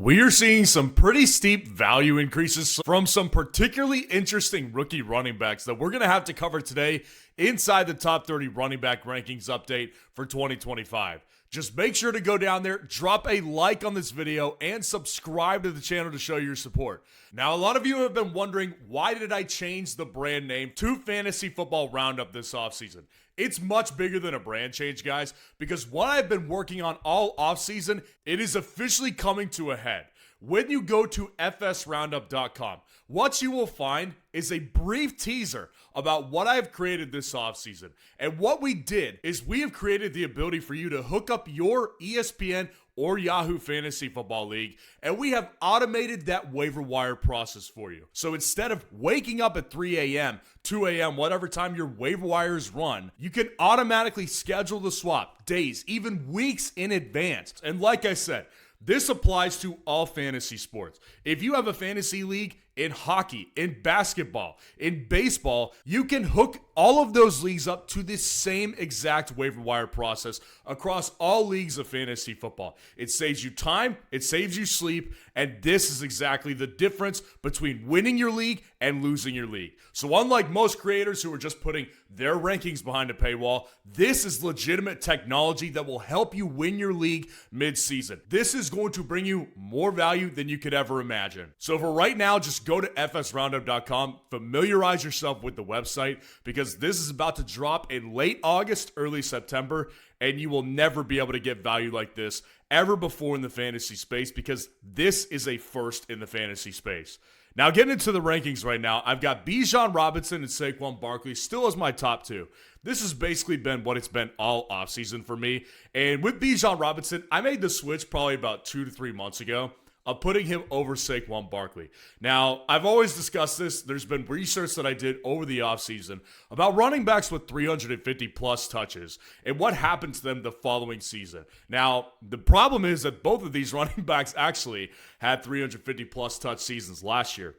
We are seeing some pretty steep value increases from some particularly interesting rookie running backs that we're going to have to cover today inside the top 30 running back rankings update for 2025. Just make sure to go down there, drop a like on this video, and subscribe to the channel to show your support. Now, a lot of you have been wondering, why did I change the brand name to Fantasy Football Roundup this offseason? It's much bigger than a brand change, guys, because what I've been working on all offseason, it is officially coming to a head. When you go to fsroundup.com, what you will find is a brief teaser about what I've created this offseason. And what we did is we have created the ability for you to hook up your ESPN or Yahoo Fantasy Football League, and we have automated that waiver wire process for you. So instead of waking up at 3 a.m., 2 a.m., whatever time your waiver wires run, you can automatically schedule the swap days, even weeks in advance. And like I said, this applies to all fantasy sports. If you have a fantasy league in hockey, in basketball, in baseball, you can hook all of those leagues up to this same exact waiver wire process across all leagues of fantasy football. It saves you time, it saves you sleep, and this is exactly the difference between winning your league and losing your league. So unlike most creators who are just putting their rankings behind a paywall, this is legitimate technology that will help you win your league mid-season. This is going to bring you more value than you could ever imagine. So for right now, just go to fsroundup.com, familiarize yourself with the website, because this is about to drop in late August, early September, and you will never be able to get value like this ever before in the fantasy space, because this is a first in the fantasy space. Now, getting into the rankings right now, I've got Bijan Robinson and Saquon Barkley still as my top two. This has basically been what it's been all offseason for me. And with Bijan Robinson, I made the switch probably about 2 to 3 months ago of putting him over Saquon Barkley. Now, I've always discussed this. There's been research that I did over the offseason about running backs with 350 plus touches and what happened to them the following season. Now, the problem is that both of these running backs actually had 350 plus touch seasons last year.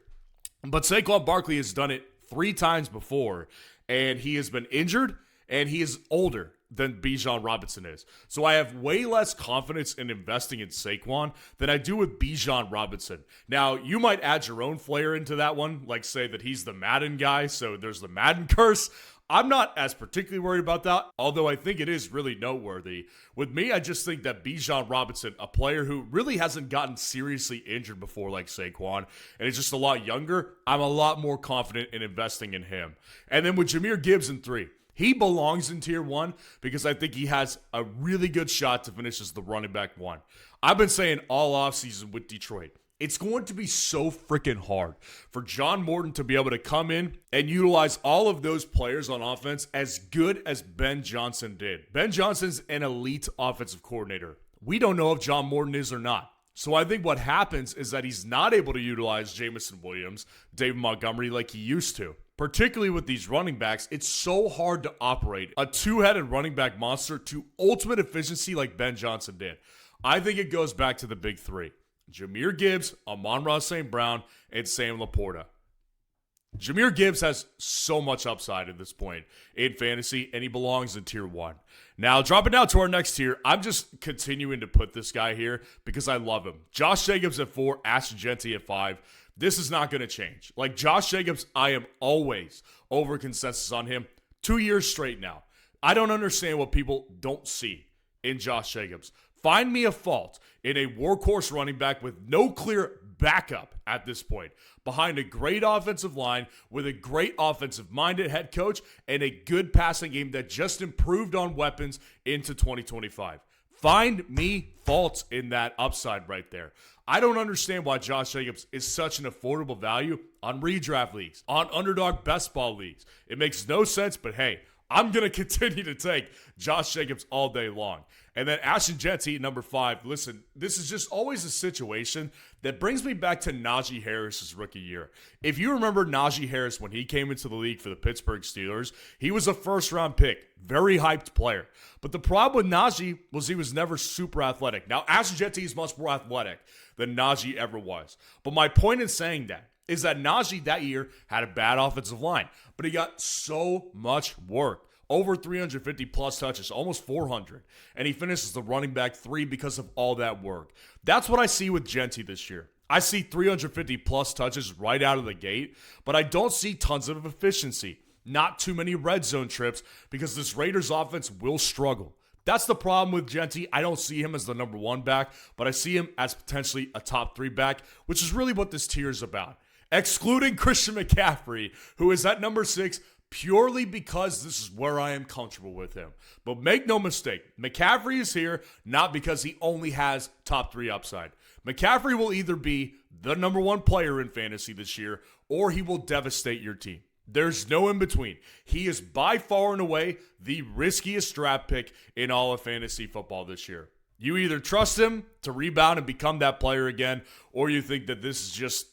But Saquon Barkley has done it 3 times before, and he has been injured, and he is older than Bijan Robinson is. So I have way less confidence in investing in Saquon than I do with Bijan Robinson. Now, you might add your own flair into that one, like say that he's the Madden guy, so there's the Madden curse. I'm not as particularly worried about that, although I think it is really noteworthy. With me, I just think that Bijan Robinson, a player who really hasn't gotten seriously injured before like Saquon, and is just a lot younger, I'm a lot more confident in investing in him. And then with Jahmyr Gibbs in 3, he belongs in tier 1 because I think he has a really good shot to finish as the running back 1. I've been saying all offseason with Detroit, it's going to be so freaking hard for John Morton to be able to come in and utilize all of those players on offense as good as Ben Johnson did. Ben Johnson's an elite offensive coordinator. We don't know if John Morton is or not. So I think what happens is that he's not able to utilize Jameson Williams, David Montgomery like he used to. Particularly with these running backs, it's so hard to operate a two-headed running back monster to ultimate efficiency like Ben Johnson did. I think it goes back to the big 3. Jahmyr Gibbs, Amon-Ra St. Brown, and Sam Laporta. Jahmyr Gibbs has so much upside at this point in fantasy, and he belongs in tier 1. Now, dropping down to our next tier, I'm just continuing to put this guy here because I love him. Josh Jacobs at 4, Ashton Jeanty at 5. This is not going to change. Like Josh Jacobs, I am always over consensus on him 2 years straight now. I don't understand what people don't see in Josh Jacobs. Find me a fault in a workhorse running back with no clear backup at this point, behind a great offensive line with a great offensive-minded head coach and a good passing game that just improved on weapons into 2025. Find me faults in that upside right there. I don't understand why Josh Jacobs is such an affordable value on redraft leagues, on underdog best ball leagues. It makes no sense, but hey, I'm going to continue to take Josh Jacobs all day long. And then Ashton Jeanty, number 5. Listen, this is just always a situation that brings me back to Najee Harris's rookie year. If you remember Najee Harris when he came into the league for the Pittsburgh Steelers, he was a first-round pick, very hyped player. But the problem with Najee was he was never super athletic. Now, Ashton Jeanty is much more athletic than Najee ever was. But my point in saying that is that Najee that year had a bad offensive line, but he got so much work over 350 plus touches, almost 400. And he finishes the running back 3 because of all that work. That's what I see with Genty this year. I see 350 plus touches right out of the gate, but I don't see tons of efficiency. Not too many red zone trips because this Raiders offense will struggle. That's the problem with Genty. I don't see him as the number 1 back, but I see him as potentially a top 3 back, which is really what this tier is about. Excluding Christian McCaffrey, who is at number 6, purely because this is where I am comfortable with him. But make no mistake, McCaffrey is here not because he only has top 3 upside. McCaffrey will either be the number 1 player in fantasy this year, or he will devastate your team. There's no in between. He is by far and away the riskiest draft pick in all of fantasy football this year. You either trust him to rebound and become that player again, or you think that this is just,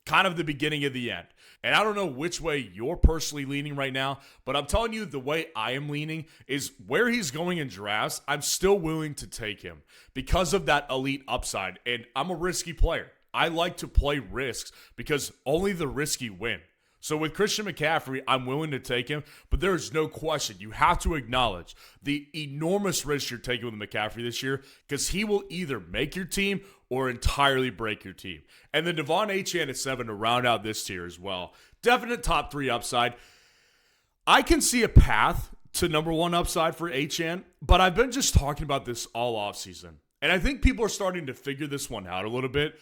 kind of the beginning of the end. And I don't know which way you're personally leaning right now, but I'm telling you the way I am leaning is where he's going in drafts, I'm still willing to take him because of that elite upside. And I'm a risky player. I like to play risks because only the risky win. So with Christian McCaffrey, I'm willing to take him, but there is no question. You have to acknowledge the enormous risk you're taking with McCaffrey this year because he will either make your team or entirely break your team. And then Devon Achane at 7 to round out this tier as well. Definite top 3 upside. I can see a path to number 1 upside for Achane, but I've been just talking about this all offseason. And I think people are starting to figure this one out a little bit.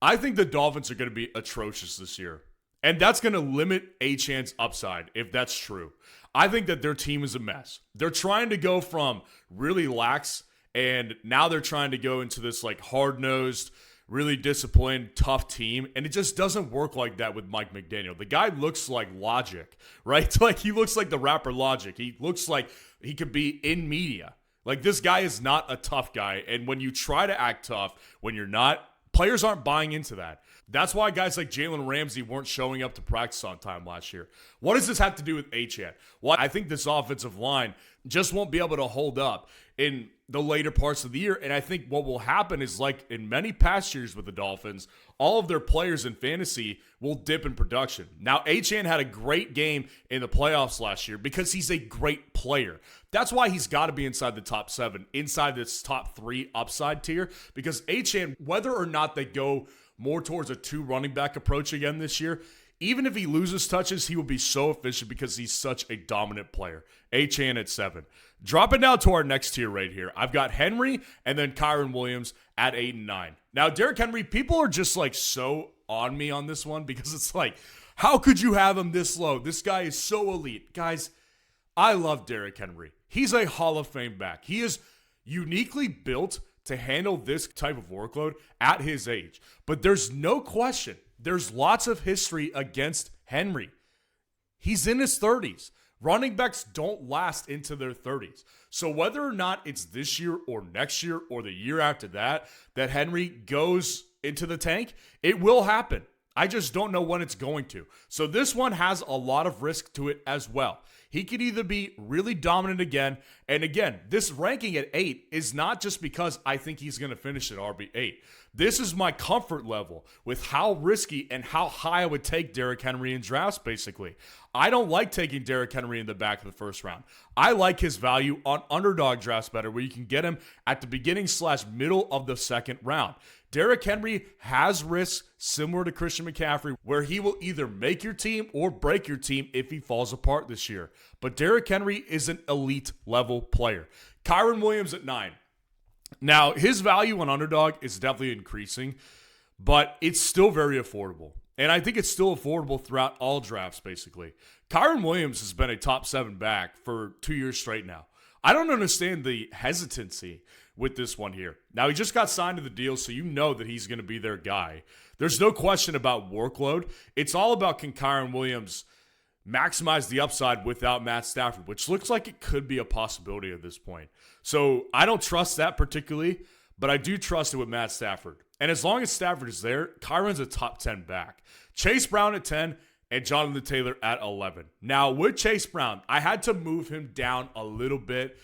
I think the Dolphins are going to be atrocious this year. And that's going to limit Achane's upside, if that's true. I think that their team is a mess. They're trying to go from really lax, and now they're trying to go into this hard-nosed, really disciplined, tough team. And it just doesn't work like that with Mike McDaniel. The guy looks like Logic, right? He looks like the rapper Logic. He looks like he could be in media. This guy is not a tough guy. And when you try to act tough, when you're not, players aren't buying into that. That's why guys like Jalen Ramsey weren't showing up to practice on time last year. What does this have to do with Achane? Well, I think this offensive line just won't be able to hold up in the later parts of the year. And I think what will happen is, like in many past years with the Dolphins, all of their players in fantasy will dip in production. Now, Achane had a great game in the playoffs last year because he's a great player. That's why he's got to be inside the top 7, inside this top 3 upside tier, because Achane, whether or not they go more towards a 2 running back approach again this year, even if he loses touches, he will be so efficient because he's such a dominant player. Achane at 7. Dropping down to our next tier right here, I've got Henry and then Kyren Williams at 8 and 9. Now, Derrick Henry, people are just so on me on this one because it's how could you have him this low? This guy is so elite. Guys, I love Derrick Henry. He's a Hall of Fame back. He is uniquely built to handle this type of workload at his age. But there's no question. There's lots of history against Henry. He's in his 30s. Running backs don't last into their 30s. So whether or not it's this year or next year or the year after that Henry goes into the tank, it will happen. I just don't know when it's going to. So this one has a lot of risk to it as well. He could either be really dominant again, and again, this ranking at 8 is not just because I think he's going to finish at RB8. This is my comfort level with how risky and how high I would take Derrick Henry in drafts, basically. I don't like taking Derrick Henry in the back of the first round. I like his value on underdog drafts better, where you can get him at the beginning/middle of the second round. Derrick Henry has risks similar to Christian McCaffrey, where he will either make your team or break your team if he falls apart this year. But Derrick Henry is an elite level player. Kyren Williams at 9. Now, his value on underdog is definitely increasing, but it's still very affordable. And I think it's still affordable throughout all drafts, basically. Kyren Williams has been a top 7 back for 2 years straight now. I don't understand the hesitancy with this one here. Now, he just got signed to the deal, so you know that he's going to be their guy. There's no question about workload. It's all about, can Kyren Williams maximize the upside without Matt Stafford, which looks like it could be a possibility at this point. So I don't trust that particularly, but I do trust it with Matt Stafford. And as long as Stafford is there, Kyron's a top 10 back. Chase Brown at 10 and Jonathan Taylor at 11. Now, with Chase Brown, I had to move him down a little bit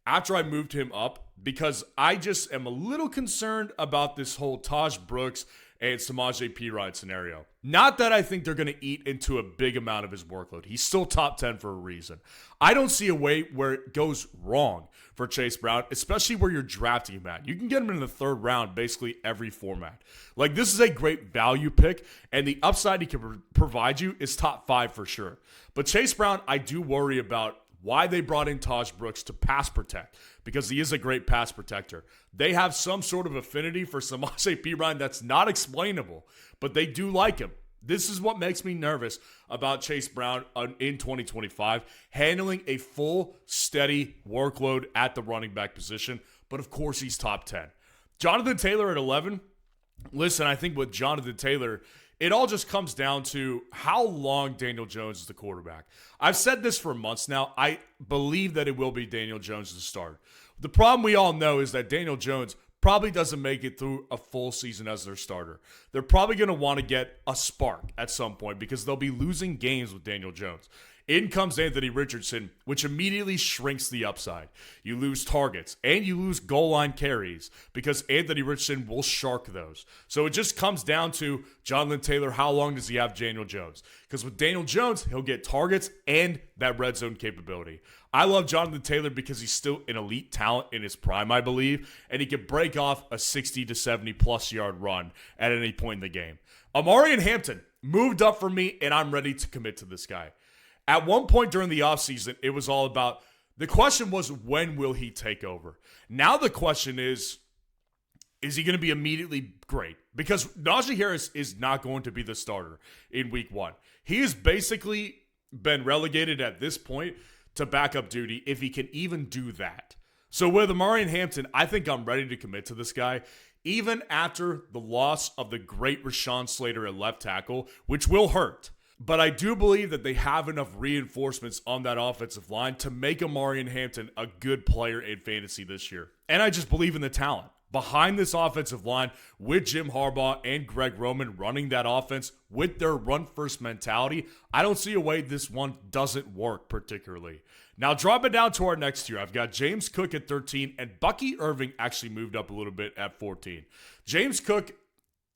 after I moved him up because I just am a little concerned about this whole Taj Brooks and Samaje Perine scenario. Not that I think they're going to eat into a big amount of his workload. He's still top 10 for a reason. I don't see a way where it goes wrong for Chase Brown, especially where you're drafting him at. You can get him in the third round basically every format. Like, this is a great value pick, and the upside he can provide you is top 5 for sure. But Chase Brown, I do worry about why they brought in Taj Brooks to pass protect, because he is a great pass protector. They have some sort of affinity for Samaje Perine that's not explainable, but they do like him. This is what makes me nervous about Chase Brown in 2025, handling a full, steady workload at the running back position, but of course he's top 10. Jonathan Taylor at 11, listen, I think with Jonathan Taylor, it all just comes down to how long Daniel Jones is the quarterback. I've said this for months now. I believe that it will be Daniel Jones to start. The problem we all know is that Daniel Jones probably doesn't make it through a full season as their starter. They're probably going to want to get a spark at some point because they'll be losing games with Daniel Jones. In comes Anthony Richardson, which immediately shrinks the upside. You lose targets, and you lose goal line carries because Anthony Richardson will shark those. So it just comes down to Jonathan Taylor, how long does he have Daniel Jones? Because with Daniel Jones, he'll get targets and that red zone capability. I love Jonathan Taylor because he's still an elite talent in his prime, I believe, and he can break off a 60 to 70-plus yard run at any point in the game. Amari and Hampton moved up for me, and I'm ready to commit to this guy. At one point during the offseason, it was all about, the question was, when will he take over? Now the question is he going to be immediately great? Because Najee Harris is not going to be the starter in week 1. He has basically been relegated at this point to backup duty if he can even do that. So with Amari and Hampton, I think I'm ready to commit to this guy, even after the loss of the great Rashawn Slater at left tackle, which will hurt. But I do believe that they have enough reinforcements on that offensive line to make Amari and Hampton a good player in fantasy this year. And I just believe in the talent. Behind this offensive line, with Jim Harbaugh and Greg Roman running that offense with their run-first mentality, I don't see a way this one doesn't work particularly. Now, dropping down to our next tier, I've got James Cook at 13, and Bucky Irving actually moved up a little bit at 14. James Cook,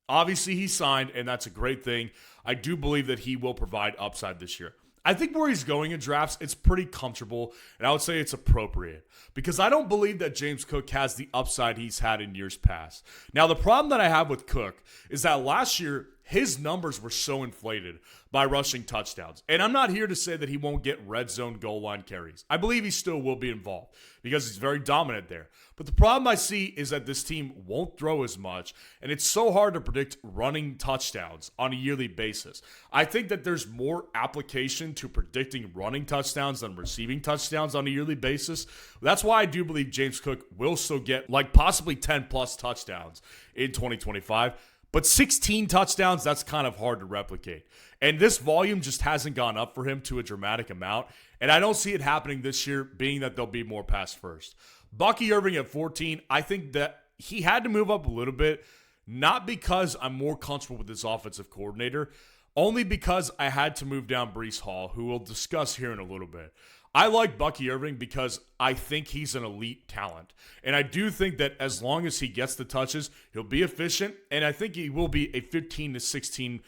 obviously he signed, and that's a great thing. I do believe that he will provide upside this year. I think where he's going in drafts, it's pretty comfortable, and I would say it's appropriate because I don't believe that James Cook has the upside he's had in years past. Now, the problem that I have with Cook is that last year, his numbers were so inflated by rushing touchdowns. And I'm not here to say that he won't get red zone goal line carries. I believe he still will be involved because he's very dominant there. But the problem I see is that this team won't throw as much, and it's so hard to predict running touchdowns on a yearly basis. I think that there's more application to predicting running touchdowns than receiving touchdowns on a yearly basis. That's why I do believe James Cook will still get like possibly 10-plus touchdowns in 2025. But 16 touchdowns, that's kind of hard to replicate. And this volume just hasn't gone up for him to a dramatic amount. And I don't see it happening this year, being that there'll be more pass first. Bucky Irving at 14, I think that he had to move up a little bit, not because I'm more comfortable with this offensive coordinator, only because I had to move down Breece Hall, who we'll discuss here in a little bit. I like Bucky Irving because I think he's an elite talent. And I do think that as long as he gets the touches, he'll be efficient. And I think he will be a 15 to 16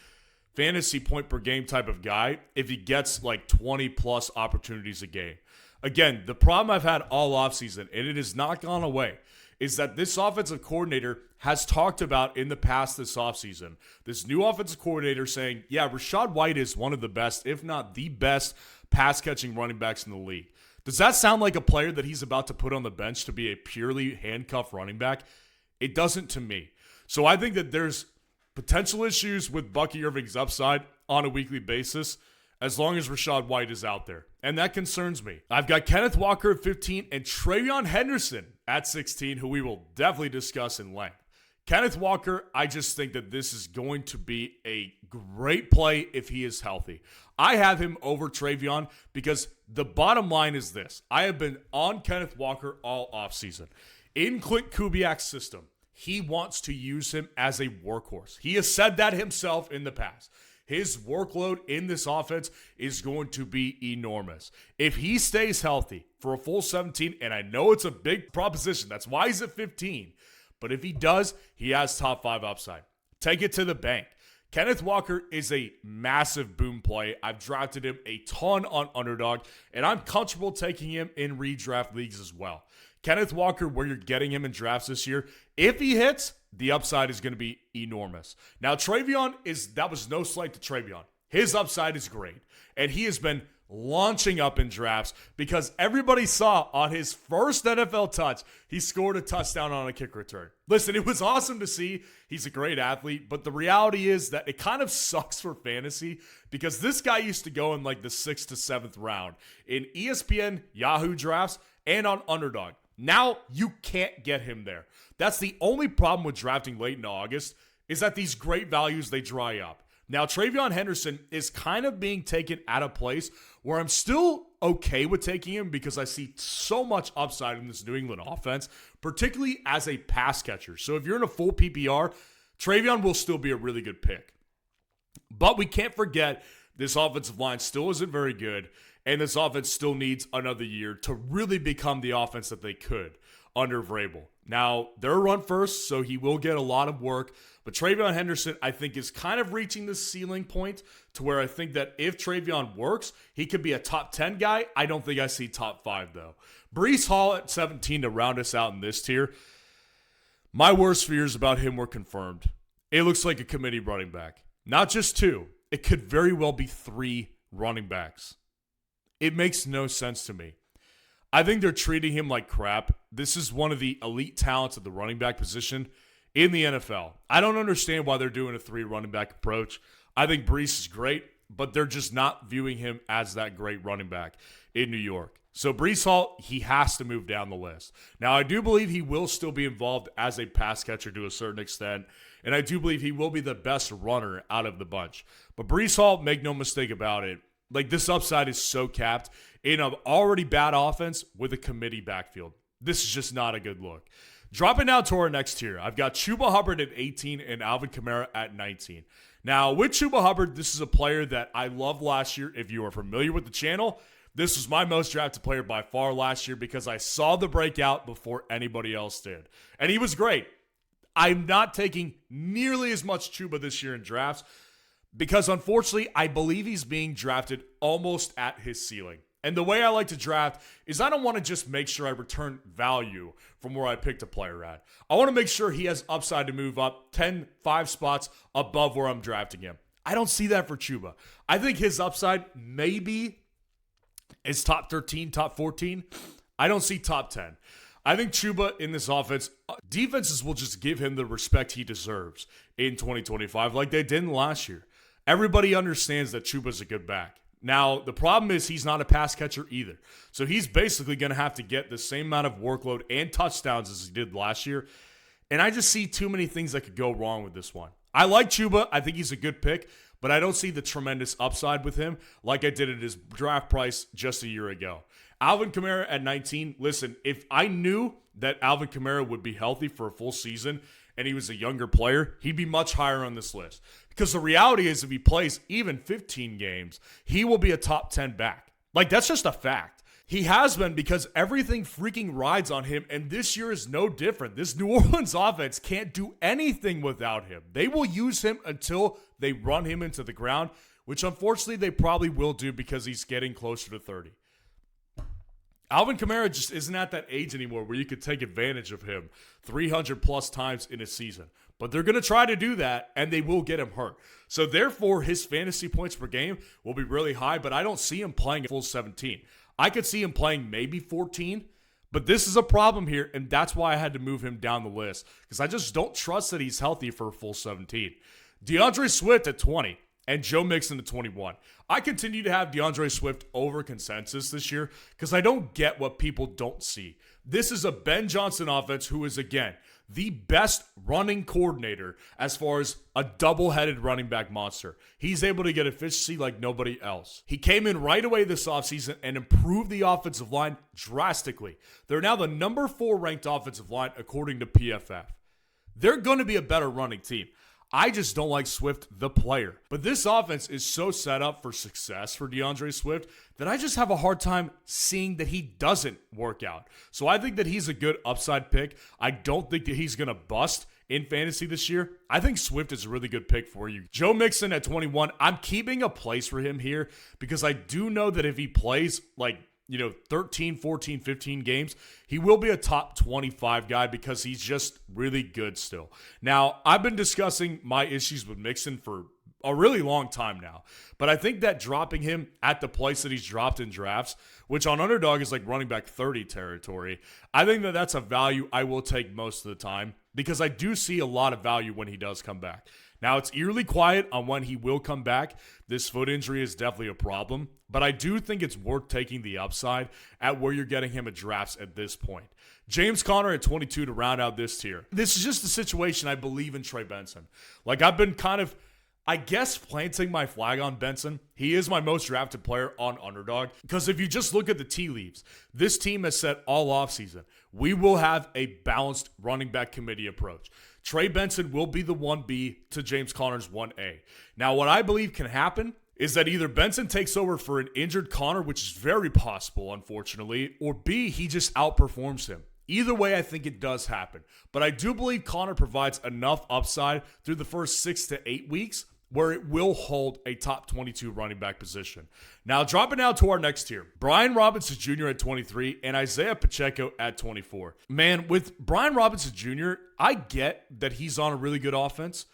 fantasy point per game type of guy if he gets like 20 plus opportunities a game. Again, the problem I've had all offseason, and it has not gone away, is that this offensive coordinator has talked about in the past this offseason. This new offensive coordinator saying, yeah, Rachaad White is one of the best, if not the best, pass-catching running backs in the league. Does that sound like a player that he's about to put on the bench to be a purely handcuffed running back? It doesn't to me. So I think that there's potential issues with Bucky Irving's upside on a weekly basis as long as Rachaad White is out there. And that concerns me. I've got Kenneth Walker at 15 and Travion Henderson at 16, who we will definitely discuss in length. Kenneth Walker, I just think that this is going to be a great play if he is healthy. I have him over Travion because the bottom line is this. I have been on Kenneth Walker all offseason. In Clint Kubiak's system, he wants to use him as a workhorse. He has said that himself in the past. His workload in this offense is going to be enormous. If he stays healthy for a full 17, and I know it's a big proposition, that's why he's at 15, but if he does, he has top 5 upside. take it to the bank. Kenneth Walker is a massive boom play. I've drafted him a ton on Underdog, and I'm comfortable taking him in redraft leagues as well. Kenneth Walker, where you're getting him in drafts this year, if he hits, the upside is going to be enormous. Now, that was no slight to Travion. His upside is great, and he has been launching up in drafts because everybody saw on his first NFL touch, he scored a touchdown on a kick return. Listen, it was awesome to see. He's a great athlete, but the reality is that it kind of sucks for fantasy because this guy used to go in like the 6th to 7th round in ESPN, Yahoo drafts, and on Underdog. Now you can't get him there. That's the only problem with drafting late in August is that these great values, they dry up. Now, Travion Henderson is kind of being taken out of place where I'm still okay with taking him because I see so much upside in this New England offense, particularly as a pass catcher. So if you're in a full PPR, Travion will still be a really good pick. But we can't forget this offensive line still isn't very good, and this offense still needs another year to really become the offense that they could under Vrabel. Now, they're a run first, so he will get a lot of work. But Travion Henderson, I think, is kind of reaching the ceiling point to where I think that if Travion works, he could be a top 10 guy. I don't think I see top 5, though. Breece Hall at 17 to round us out in this tier. My worst fears about him were confirmed. It looks like a committee running back. Not just 2. It could very well be 3 running backs. It makes no sense to me. I think they're treating him like crap. This is one of the elite talents at the running back position in the NFL. I don't understand why they're doing a 3 running back approach. I think Breece is great, but they're just not viewing him as that great running back in New York. So Breece Hall, he has to move down the list. Now, I do believe he will still be involved as a pass catcher to a certain extent, and I do believe he will be the best runner out of the bunch. But Breece Hall, make no mistake about it, like this upside is so capped in an already bad offense with a committee backfield. This is just not a good look. Dropping down to our next tier, I've got Chuba Hubbard at 18 and Alvin Kamara at 19. Now, with Chuba Hubbard, this is a player that I loved last year. If you are familiar with the channel, this was my most drafted player by far last year because I saw the breakout before anybody else did. And he was great. I'm not taking nearly as much Chuba this year in drafts because, unfortunately, I believe he's being drafted almost at his ceiling. And the way I like to draft is I don't want to just make sure I return value from where I picked a player at. I want to make sure he has upside to move up 5 spots above where I'm drafting him. I don't see that for Chuba. I think his upside maybe is top 13, top 14. I don't see top 10. I think Chuba in this offense, defenses will just give him the respect he deserves in 2025 like they didn't last year. Everybody understands that Chuba's a good back. Now, the problem is he's not a pass catcher either. So he's basically going to have to get the same amount of workload and touchdowns as he did last year. And I just see too many things that could go wrong with this one. I like Chuba. I think he's a good pick, but I don't see the tremendous upside with him like I did at his draft price just a year ago. Alvin Kamara at 19. Listen, if I knew that Alvin Kamara would be healthy for a full season and he was a younger player, he'd be much higher on this list. Because the reality is if he plays even 15 games, he will be a top 10 back. Like, that's just a fact. He has been because everything freaking rides on him, and this year is no different. This New Orleans offense can't do anything without him. They will use him until they run him into the ground, which unfortunately they probably will do because he's getting closer to 30. Alvin Kamara just isn't at that age anymore where you could take advantage of him 300 plus times in a season. But they're going to try to do that, and they will get him hurt. So therefore, his fantasy points per game will be really high, but I don't see him playing a full 17. I could see him playing maybe 14, but this is a problem here, and that's why I had to move him down the list, because I just don't trust that he's healthy for a full 17. DeAndre Swift at 20. And Joe Mixon at 21. I continue to have DeAndre Swift over consensus this year because I don't get what people don't see. This is a Ben Johnson offense who is, again, the best running coordinator as far as a double-headed running back monster. He's able to get efficiency like nobody else. He came in right away this offseason and improved the offensive line drastically. They're now the number 4 ranked offensive line according to PFF. They're going to be a better running team. I just don't like Swift, the player. But this offense is so set up for success for DeAndre Swift that I just have a hard time seeing that he doesn't work out. So I think that he's a good upside pick. I don't think that he's going to bust in fantasy this year, I think Swift is a really good pick for you. Joe Mixon at 21, I'm keeping a place for him here because I do know that if he plays 13, 14, 15 games, he will be a top 25 guy because he's just really good still. Now, I've been discussing my issues with Mixon for a really long time now, but I think that dropping him at the place that he's dropped in drafts, which on Underdog is like running back 30 territory, I think that that's a value I will take most of the time because I do see a lot of value when he does come back. Now, it's eerily quiet on when he will come back. This foot injury is definitely a problem, but I do think it's worth taking the upside at where you're getting him at drafts at this point. James Conner at 22 to round out this tier. This is just a situation I believe in Trey Benson. Like, I've been kind of, I guess, planting my flag on Benson. He is my most drafted player on Underdog because if you just look at the tea leaves, this team has said all offseason, we will have a balanced running back committee approach. Trey Benson will be the 1B to James Conner's 1A. Now, what I believe can happen is that either Benson takes over for an injured Conner, which is very possible, unfortunately, or B, he just outperforms him. Either way, I think it does happen. But I do believe Conner provides enough upside through the first 6 to 8 weeks where it will hold a top 22 running back position. Now, dropping down to our next tier, Brian Robinson Jr. at 23 and Isaiah Pacheco at 24. Man, with Brian Robinson Jr., I get that he's on a really good offense.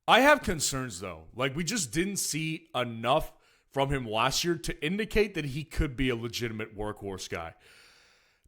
I have concerns, though. Like, we just didn't see enough from him last year to indicate that he could be a legitimate workhorse guy.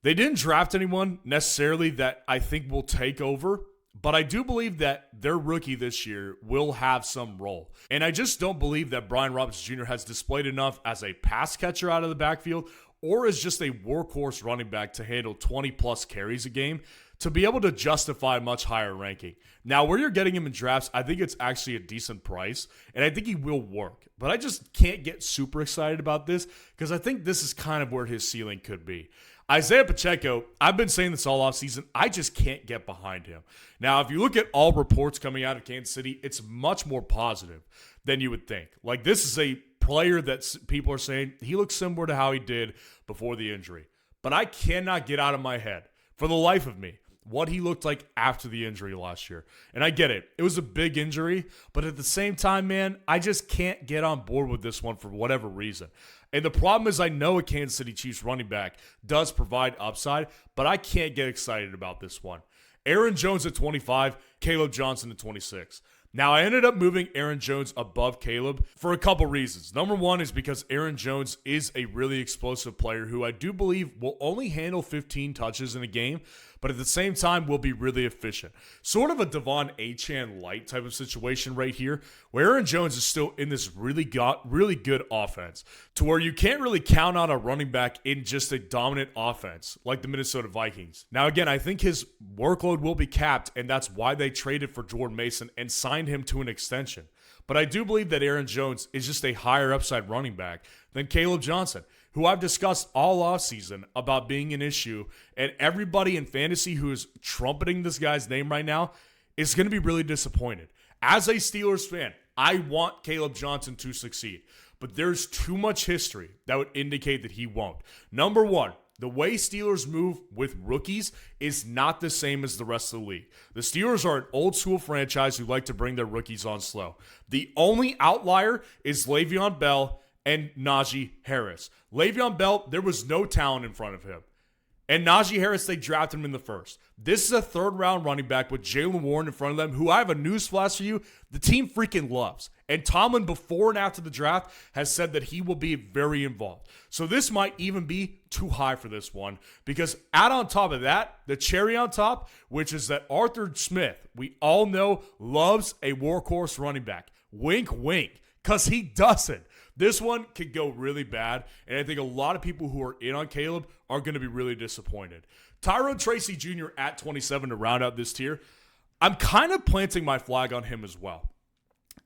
They didn't draft anyone necessarily that I think will take over, but I do believe that their rookie this year will have some role. And I just don't believe that Brian Robinson Jr. has displayed enough as a pass catcher out of the backfield or as just a workhorse running back to handle 20-plus carries a game to be able to justify a much higher ranking. Now, where you're getting him in drafts, I think it's actually a decent price, and I think he will work. But I just can't get super excited about this because I think this is kind of where his ceiling could be. Isaiah Pacheco, I've been saying this all offseason, I just can't get behind him. Now, if you look at all reports coming out of Kansas City, it's much more positive than you would think. Like, this is a player that people are saying he looks similar to how he did before the injury. But I cannot get out of my head, for the life of me, what he looked like after the injury last year. And I get it. It was a big injury, but at the same time, man, I just can't get on board with this one for whatever reason. And the problem is I know a Kansas City Chiefs running back does provide upside, but I can't get excited about this one. Aaron Jones at 25, Caleb Johnson at 26. Now, I ended up moving Aaron Jones above Caleb for a couple reasons. Number one is because Aaron Jones is a really explosive player who I do believe will only handle 15 touches in a game, but at the same time will be really efficient. Sort of a Devon Achane light type of situation right here, where Aaron Jones is still in this really good offense to where you can't really count on a running back in just a dominant offense like the Minnesota Vikings. Now, again, I think his workload will be capped, and that's why they traded for Jordan Mason and signed him to an extension. But I do believe that Aaron Jones is just a higher upside running back than Caleb Johnson, who I've discussed all offseason about being an issue, and everybody in fantasy who is trumpeting this guy's name right now is going to be really disappointed. As a Steelers fan, I want Caleb Johnson to succeed, but there's too much history that would indicate that he won't. Number one, the way Steelers move with rookies is not the same as the rest of the league. The Steelers are an old school franchise who like to bring their rookies on slow. The only outlier is Le'Veon Bell and Najee Harris. Le'Veon Bell, there was no talent in front of him. And Najee Harris, they drafted him in the first. This is a third-round running back with Jaylen Warren in front of them, who I have a newsflash for you, the team freaking loves. And Tomlin, before and after the draft, has said that he will be very involved. So this might even be too high for this one, because add on top of that, the cherry on top, which is that Arthur Smith, we all know, loves a workhorse running back. Wink, wink, because he doesn't. This one could go really bad, and I think a lot of people who are in on Caleb are going to be really disappointed. Tyrone Tracy Jr. at 27 to round out this tier. I'm kind of planting my flag on him as well.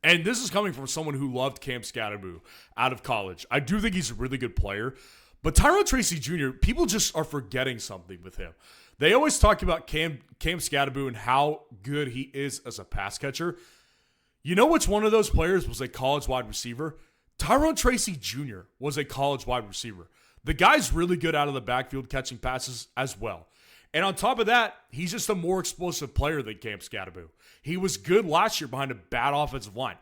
And this is coming from someone who loved Cam Scatterboo out of college. I do think he's a really good player, but Tyrone Tracy Jr., people just are forgetting something with him. They always talk about Cam Scatterboo and how good he is as a pass catcher. You know which one of those players was a college wide receiver? Tyrone Tracy Jr. was a college wide receiver. The guy's really good out of the backfield catching passes as well. And on top of that, he's just a more explosive player than Cam Scatterbo. He was good last year behind a bad offensive line.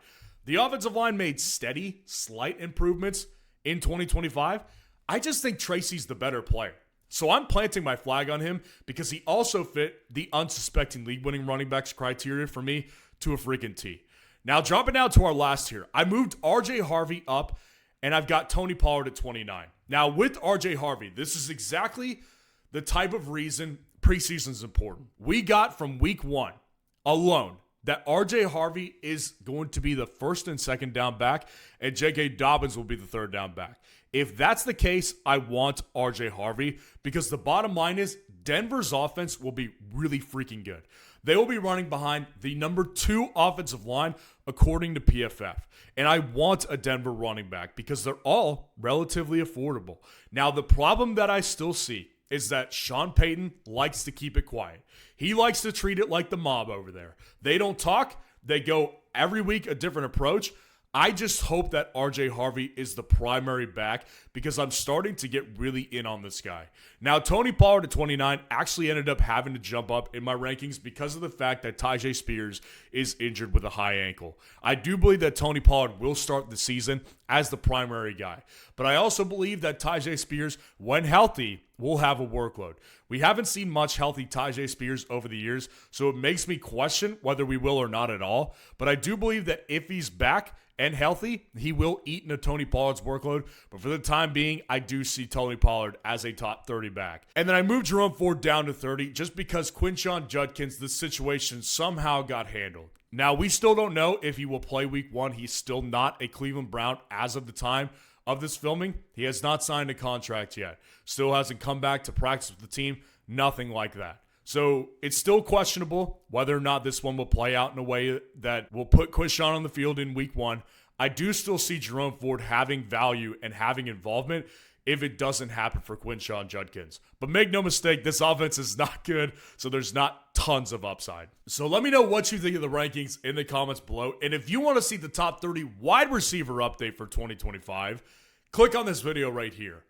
The offensive line made steady, slight improvements in 2025. I just think Tracy's the better player. So I'm planting my flag on him because he also fit the unsuspecting league-winning running backs criteria for me to a freaking T. Now, dropping down to our last tier, I moved R.J. Harvey up, and I've got Tony Pollard at 29. Now, with R.J. Harvey, this is exactly the type of reason preseason is important. We got from week 1 alone that R.J. Harvey is going to be the first and second down back, and J.K. Dobbins will be the third down back. If that's the case, I want R.J. Harvey because the bottom line is Denver's offense will be really freaking good. They will be running behind the number 2 offensive line according to PFF. And I want a Denver running back because they're all relatively affordable. Now, the problem that I still see is that Sean Payton likes to keep it quiet. He likes to treat it like the mob over there. They don't talk. They go every week a different approach. I just hope that R.J. Harvey is the primary back because I'm starting to get really in on this guy. Now, Tony Pollard at 29 actually ended up having to jump up in my rankings because of the fact that Tyjae Spears is injured with a high ankle. I do believe that Tony Pollard will start the season as the primary guy. But I also believe that Tyjae Spears, when healthy, will have a workload. We haven't seen much healthy Tyjae Spears over the years, so it makes me question whether we will or not at all. But I do believe that if he's back and healthy, he will eat into Tony Pollard's workload. But for the time being, I do see Tony Pollard as a top 30 back. And then I moved Jerome Ford down to 30 just because Quinshon Judkins, this situation somehow got handled. Now, we still don't know if he will play week 1. He's still not a Cleveland Brown as of the time of this filming. He has not signed a contract yet. Still hasn't come back to practice with the team. Nothing like that. So it's still questionable whether or not this one will play out in a way that will put Quinshon on the field in week 1. I do still see Jerome Ford having value and having involvement if it doesn't happen for Quinshon Judkins. But make no mistake, this offense is not good, so there's not tons of upside. So let me know what you think of the rankings in the comments below. And if you want to see the top 30 wide receiver update for 2025, click on this video right here.